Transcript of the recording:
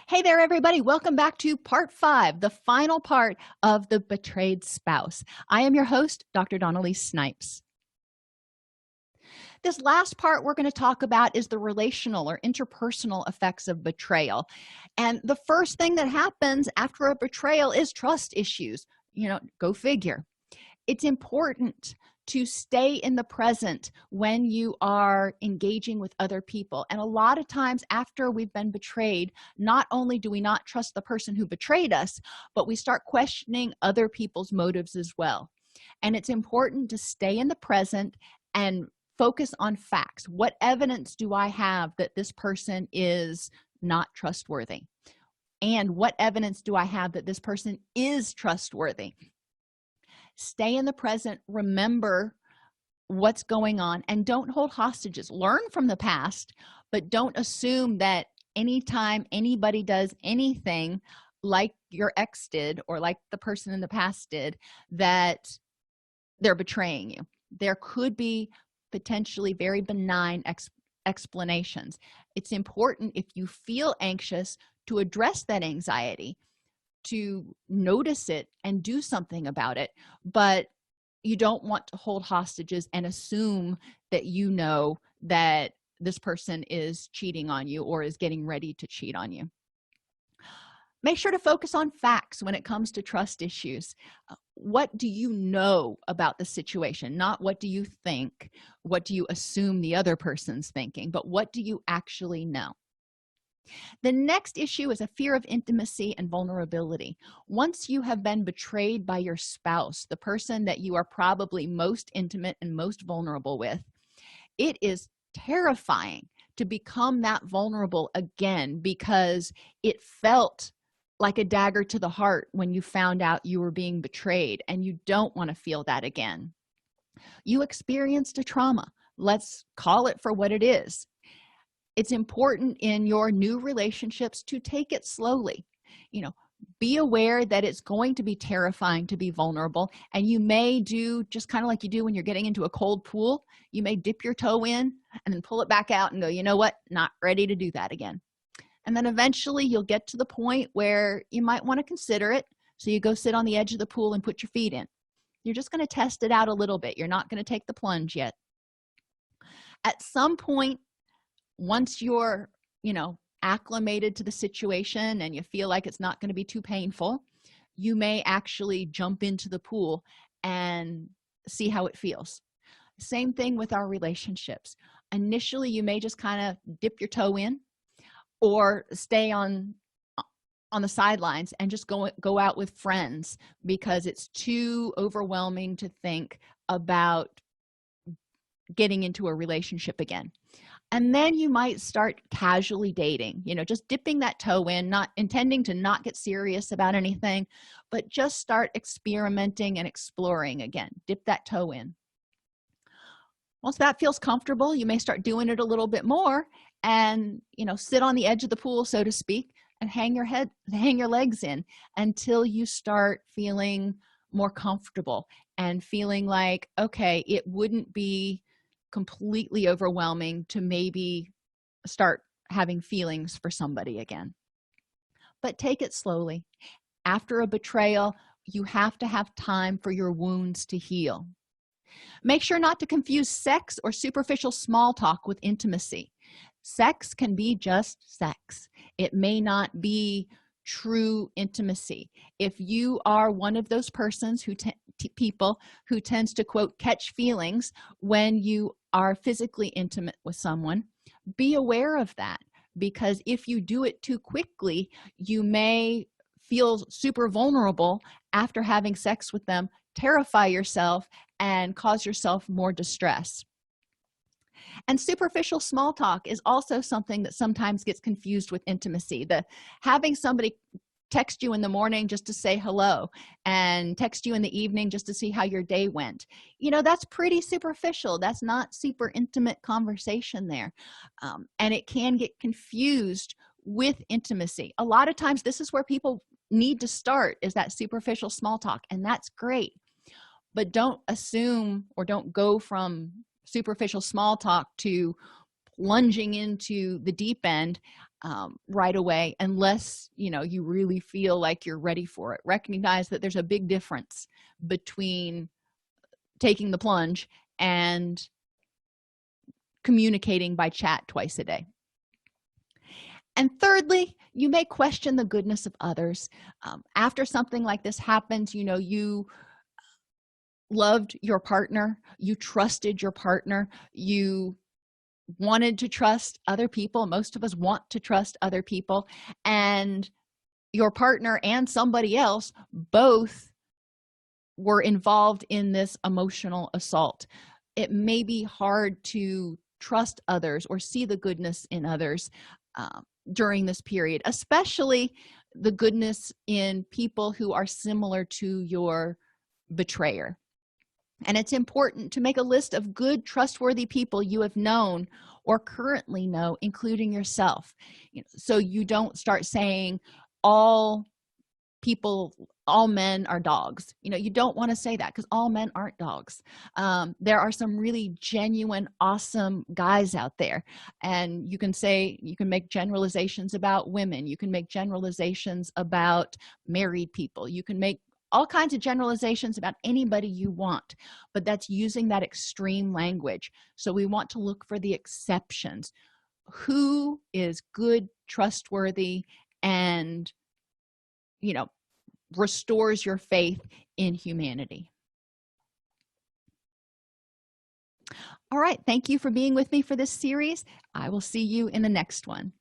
Hey there, everybody. Welcome back to part 5, the final part of the betrayed spouse. I am your host, Dr. Dawn-Elise Snipes. This last part we're going to talk about is the relational or interpersonal effects of betrayal. And the first thing that happens after a betrayal is trust issues. Go figure. It's important to stay in the present when you are engaging with other people. And a lot of times after we've been betrayed, not only do we not trust the person who betrayed us, but we start questioning other people's motives as well. And it's important to stay in the present and focus on facts. What evidence do I have that this person is not trustworthy? And what evidence do I have that this person is trustworthy? Stay in the present, remember what's going on, and don't hold hostages. Learn from the past, but don't assume that anytime anybody does anything like your ex did or like the person in the past did, that they're betraying you. There could be potentially very benign explanations. It's important, if you feel anxious, to address that anxiety, to notice it and do something about it, but you don't want to hold hostages and assume that you know that this person is cheating on you or is getting ready to cheat on you. Make sure to focus on facts when it comes to trust issues. What do you know about the situation? Not what do you think, what do you assume the other person's thinking, but what do you actually know? The next issue is a fear of intimacy and vulnerability. Once you have been betrayed by your spouse, the person that you are probably most intimate and most vulnerable with, it is terrifying to become that vulnerable again, because it felt like a dagger to the heart when you found out you were being betrayed, and you don't want to feel that again. You experienced a trauma. Let's call it for what it is. It's important in your new relationships to take it slowly. Be aware that it's going to be terrifying to be vulnerable, and you may do just kind of like you do when you're getting into a cold pool. You may dip your toe in and then pull it back out and go, you know what, not ready to do that again. And then eventually you'll get to the point where you might want to consider it, so you go sit on the edge of the pool and put your feet in. You're just going to test it out a little bit. You're not going to take the plunge yet. At some point, once you're acclimated to the situation and you feel like it's not going to be too painful, you may actually jump into the pool and see how it feels. Same thing with our relationships. Initially, you may just kind of dip your toe in or stay on the sidelines and just go out with friends, because it's too overwhelming to think about getting into a relationship again. And then you might start casually dating, just dipping that toe in, not intending to not get serious about anything, but just start experimenting and exploring again. Dip that toe in. Once that feels comfortable, you may start doing it a little bit more and, sit on the edge of the pool, so to speak, and hang your legs in until you start feeling more comfortable and feeling like, okay, it wouldn't be completely overwhelming to maybe start having feelings for somebody again. But take it slowly. After a betrayal, you have to have time for your wounds to heal. Make sure not to confuse sex or superficial small talk with intimacy. Sex can be just sex. It may not be true intimacy. If you are one of those persons people who tends to, quote, catch feelings when you are physically intimate with someone, be aware of that, because if you do it too quickly, you may feel super vulnerable after having sex with them, terrify yourself, and cause yourself more distress. And superficial small talk is also something that sometimes gets confused with intimacy. Having somebody text you in the morning just to say hello and text you in the evening just to see how your day went, that's pretty superficial. That's not super intimate conversation there. And it can get confused with intimacy. A lot of times this is where people need to start, is that superficial small talk, and that's great. But don't assume or don't go from superficial small talk to plunging into the deep end right away, unless you really feel like you're ready for it. Recognize that there's a big difference between taking the plunge and communicating by chat twice a day. And thirdly, you may question the goodness of others. After something like this happens, you loved your partner, you trusted your partner, you wanted to trust other people. Most of us want to trust other people, and your partner and somebody else both were involved in this emotional assault. It may be hard to trust others or see the goodness in others during this period, especially the goodness in people who are similar to your betrayer. And it's important to make a list of good, trustworthy people you have known or currently know, including yourself. So you don't start saying all men are dogs. You don't want to say that, because all men aren't dogs. There are some really genuine, awesome guys out there, and you can make generalizations about women, you can make generalizations about married people, you can make all kinds of generalizations about anybody you want, but that's using that extreme language. So we want to look for the exceptions. Who is good, trustworthy, and restores your faith in humanity. All right, thank you for being with me for this series. I will see you in the next one.